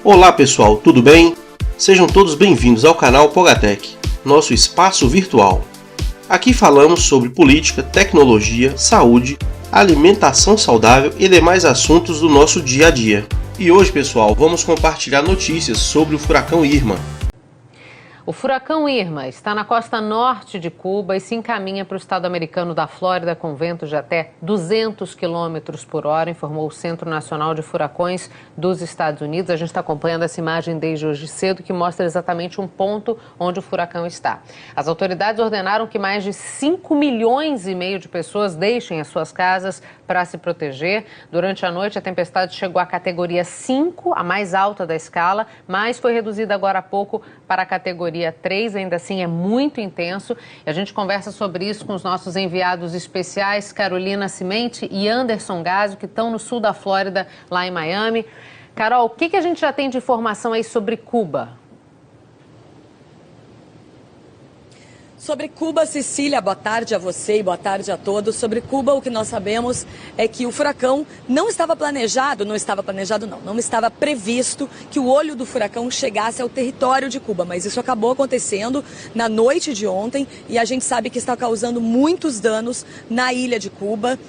Olá pessoal, tudo bem? Sejam todos bem-vindos ao canal Pogatec, nosso espaço virtual. Aqui falamos sobre política, tecnologia, saúde, alimentação saudável e demais assuntos do nosso dia a dia. E hoje, pessoal, vamos compartilhar notícias sobre o furacão Irma. O furacão Irma está na costa norte de Cuba e se encaminha para o estado americano da Flórida com ventos de até 200 km por hora, informou o Centro Nacional de Furacões dos Estados Unidos. A gente está acompanhando essa imagem desde hoje cedo, que mostra exatamente um ponto onde o furacão está. As autoridades ordenaram que mais de 5,5 milhões de pessoas deixem as suas casas para se proteger. Durante a noite, a tempestade chegou à categoria 5, a mais alta da escala, mas foi reduzida agora há pouco para a categoria 3, ainda assim é muito intenso. E a gente conversa sobre isso com os nossos enviados especiais, Carolina Cimente e Anderson Gásio, que estão no sul da Flórida, lá em Miami. Carol, o que a gente já tem de informação aí sobre Cuba? Sobre Cuba, Cecília, boa tarde a você e boa tarde a todos. Sobre Cuba, o que nós sabemos é que o furacão não estava previsto que o olho do furacão chegasse ao território de Cuba, mas isso acabou acontecendo na noite de ontem e a gente sabe que está causando muitos danos na ilha de Cuba.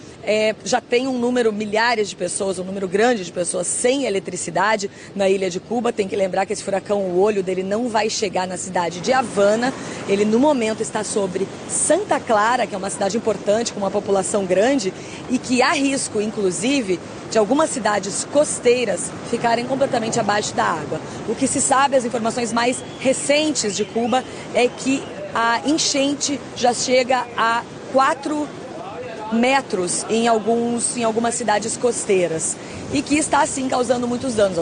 Já tem um número grande de pessoas sem eletricidade na ilha de Cuba. Tem que lembrar que esse furacão, o olho dele não vai chegar na cidade de Havana. Ele, no momento, está sobre Santa Clara, que é uma cidade importante, com uma população grande, e que há risco, inclusive, de algumas cidades costeiras ficarem completamente abaixo da água. O que se sabe, as informações mais recentes de Cuba, é que a enchente já chega a 4 metros em algumas cidades costeiras e que está assim causando muitos danos.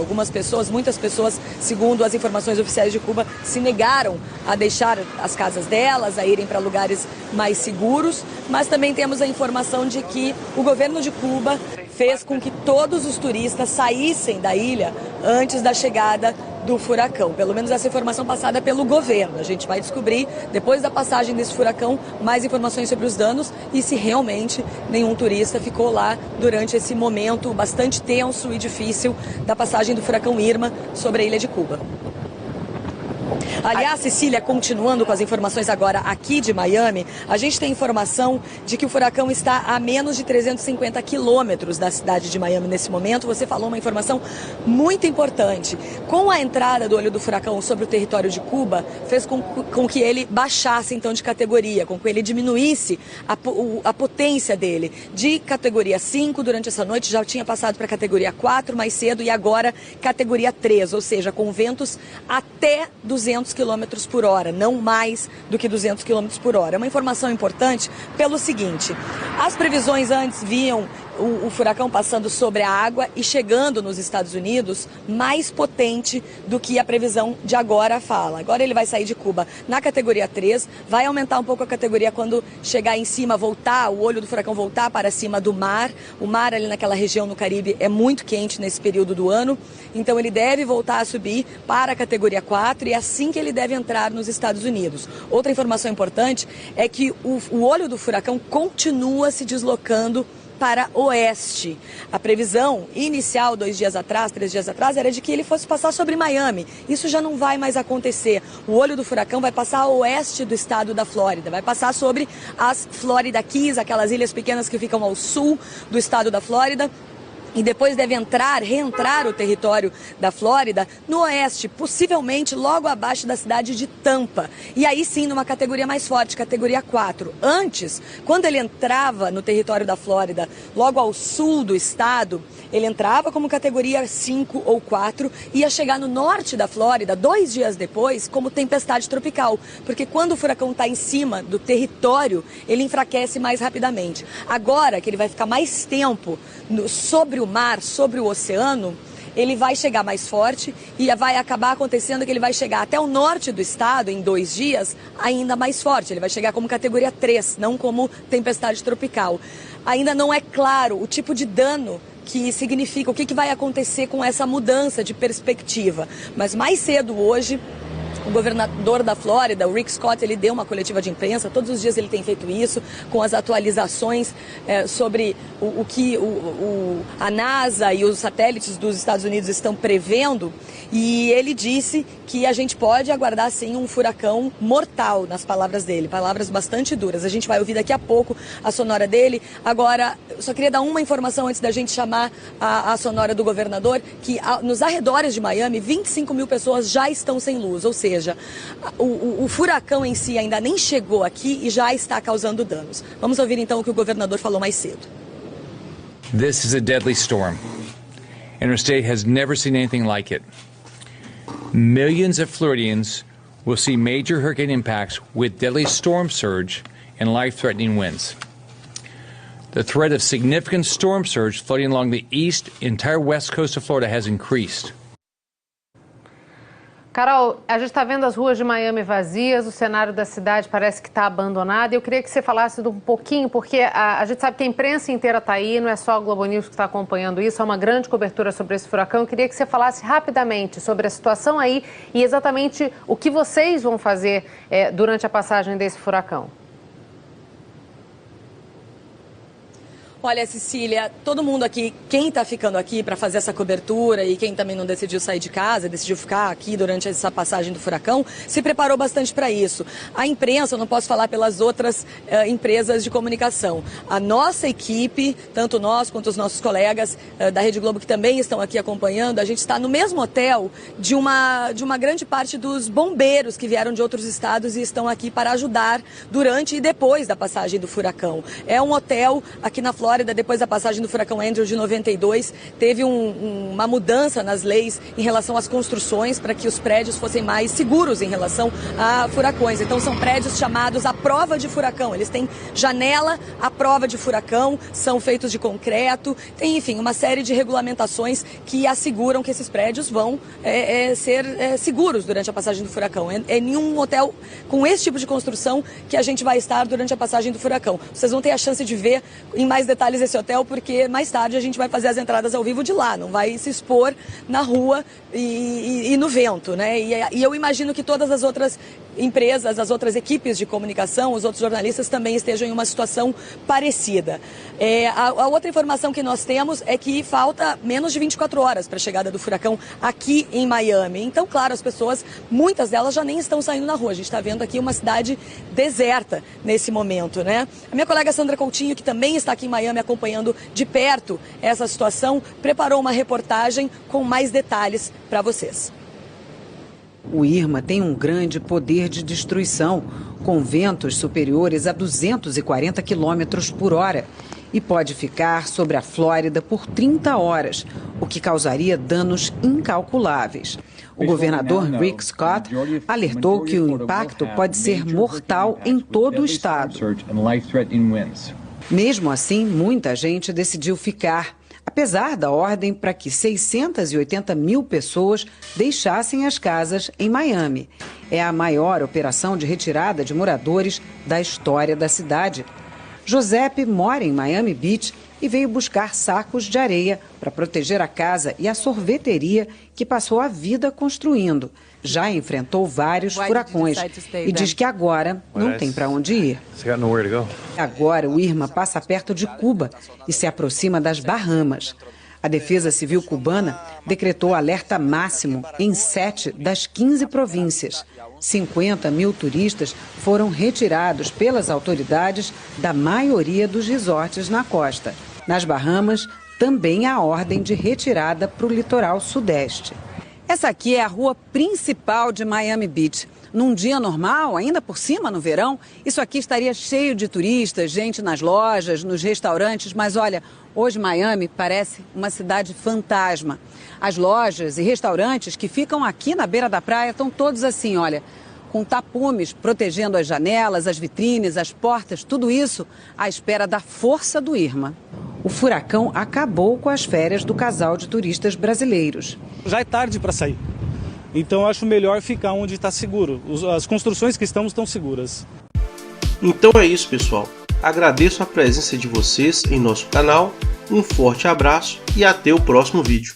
Muitas pessoas, segundo as informações oficiais de Cuba, se negaram a deixar as casas delas, a irem para lugares mais seguros, mas também temos a informação de que o governo de Cuba fez com que todos os turistas saíssem da ilha antes da chegada do furacão. Pelo menos essa informação passada pelo governo. A gente vai descobrir, depois da passagem desse furacão, mais informações sobre os danos e se realmente nenhum turista ficou lá durante esse momento bastante tenso e difícil da passagem do furacão Irma sobre a ilha de Cuba. Aliás, Cecília, continuando com as informações agora aqui de Miami, a gente tem informação de que o furacão está a menos de 350 quilômetros da cidade de Miami nesse momento. Você falou uma informação muito importante. Com a entrada do olho do furacão sobre o território de Cuba, fez com que ele baixasse então de categoria, com que ele diminuísse a potência dele. De categoria 5, durante essa noite já tinha passado para a categoria 4 mais cedo e agora categoria 3, ou seja, com ventos até 200 km por hora, não mais do que 200 km por hora. É uma informação importante pelo seguinte: as previsões antes viam o furacão passando sobre a água e chegando nos Estados Unidos mais potente do que a previsão de agora fala. Agora ele vai sair de Cuba na categoria 3, vai aumentar um pouco a categoria quando chegar em cima, o olho do furacão voltar para cima do mar. O mar ali naquela região no Caribe é muito quente nesse período do ano, então ele deve voltar a subir para a categoria 4 e é assim que ele deve entrar nos Estados Unidos. Outra informação importante é que o olho do furacão continua se deslocando para oeste. A previsão inicial 3 dias atrás, era de que ele fosse passar sobre Miami. Isso já não vai mais acontecer. O olho do furacão vai passar a oeste do estado da Flórida, vai passar sobre as Florida Keys, aquelas ilhas pequenas que ficam ao sul do estado da Flórida. E depois deve reentrar o território da Flórida no oeste, possivelmente logo abaixo da cidade de Tampa. E aí sim, numa categoria mais forte, categoria 4. Antes, quando ele entrava no território da Flórida, logo ao sul do estado, ele entrava como categoria 5 ou 4 e ia chegar no norte da Flórida 2 dias depois como tempestade tropical. Porque quando o furacão está em cima do território, ele enfraquece mais rapidamente. Agora que ele vai ficar mais tempo sobre o mar, sobre o oceano, ele vai chegar mais forte e vai acabar acontecendo que ele vai chegar até o norte do estado em 2 dias ainda mais forte. Ele vai chegar como categoria 3, não como tempestade tropical. Ainda não é claro o tipo de dano que significa, o que vai acontecer com essa mudança de perspectiva. Mas mais cedo hoje, O governador da Flórida, o Rick Scott, ele deu uma coletiva de imprensa, todos os dias ele tem feito isso, com as atualizações sobre o que a NASA e os satélites dos Estados Unidos estão prevendo, e ele disse que a gente pode aguardar sim um furacão mortal, nas palavras dele, palavras bastante duras. A gente vai ouvir daqui a pouco a sonora dele. Agora, eu só queria dar uma informação antes da gente chamar a sonora do governador, que nos arredores de Miami, 25 mil pessoas já estão sem luz, ou seja, o furacão em si ainda nem chegou aqui e já está causando danos. Vamos ouvir então o que o governador falou mais cedo. This is a deadly storm, and our state has never seen anything like it. Millions of Floridians will see major hurricane impacts with deadly storm surge and life-threatening winds. The threat of significant storm surge flooding along the east, entire west coast of Florida has increased. Carol, a gente está vendo as ruas de Miami vazias, o cenário da cidade parece que está abandonado. Eu queria que você falasse um pouquinho, porque a gente sabe que a imprensa inteira está aí, não é só a Globo News que está acompanhando isso, há uma grande cobertura sobre esse furacão. Eu queria que você falasse rapidamente sobre a situação aí e exatamente o que vocês vão fazer durante a passagem desse furacão. Olha, Cecília, todo mundo aqui, quem está ficando aqui para fazer essa cobertura e quem também não decidiu sair de casa, decidiu ficar aqui durante essa passagem do furacão, se preparou bastante para isso. A imprensa, eu não posso falar pelas outras empresas de comunicação. A nossa equipe, tanto nós quanto os nossos colegas da Rede Globo que também estão aqui acompanhando, a gente está no mesmo hotel de uma grande parte dos bombeiros que vieram de outros estados e estão aqui para ajudar durante e depois da passagem do furacão. É um hotel aqui na Flórida. Depois da passagem do furacão Andrew de 92, teve uma mudança nas leis em relação às construções para que os prédios fossem mais seguros em relação a furacões. Então são prédios chamados à prova de furacão. Eles têm janela à prova de furacão, são feitos de concreto, tem, enfim, uma série de regulamentações que asseguram que esses prédios vão ser seguros durante a passagem do furacão. É nenhum hotel com esse tipo de construção que a gente vai estar durante a passagem do furacão. Vocês vão ter a chance de ver em mais detalhes esse hotel, porque mais tarde a gente vai fazer as entradas ao vivo de lá, não vai se expor na rua e no vento, né? E eu imagino que todas as outras empresas, as outras equipes de comunicação, os outros jornalistas também estejam em uma situação parecida. A outra informação que nós temos é que falta menos de 24 horas para a chegada do furacão aqui em Miami. Então, claro, as pessoas, muitas delas já nem estão saindo na rua. A gente está vendo aqui uma cidade deserta nesse momento, né? A minha colega Sandra Coutinho, que também está aqui em Miami acompanhando de perto essa situação, preparou uma reportagem com mais detalhes para vocês. O Irma tem um grande poder de destruição, com ventos superiores a 240 km por hora, e pode ficar sobre a Flórida por 30 horas, o que causaria danos incalculáveis. O governador Rick Scott alertou que o impacto pode ser mortal em todo o estado. Mesmo assim, muita gente decidiu ficar, apesar da ordem para que 680 mil pessoas deixassem as casas em Miami. É a maior operação de retirada de moradores da história da cidade. Giuseppe mora em Miami Beach e veio buscar sacos de areia para proteger a casa e a sorveteria que passou a vida construindo. Já enfrentou vários furacões e diz que agora não tem para onde ir. Agora o Irma passa perto de Cuba e se aproxima das Bahamas. A Defesa Civil cubana decretou alerta máximo em 7 das 15 províncias. 50 mil turistas foram retirados pelas autoridades da maioria dos resorts na costa. Nas Bahamas, também há ordem de retirada para o litoral sudeste. Essa aqui é a rua principal de Miami Beach. Num dia normal, ainda por cima no verão, isso aqui estaria cheio de turistas, gente nas lojas, nos restaurantes, mas olha, hoje Miami parece uma cidade fantasma. As lojas e restaurantes que ficam aqui na beira da praia estão todos assim, olha, com tapumes protegendo as janelas, as vitrines, as portas, tudo isso à espera da força do Irma. O furacão acabou com as férias do casal de turistas brasileiros. Já é tarde para sair, então acho melhor ficar onde está seguro. As construções que estão seguras. Então é isso, pessoal. Agradeço a presença de vocês em nosso canal, um forte abraço e até o próximo vídeo.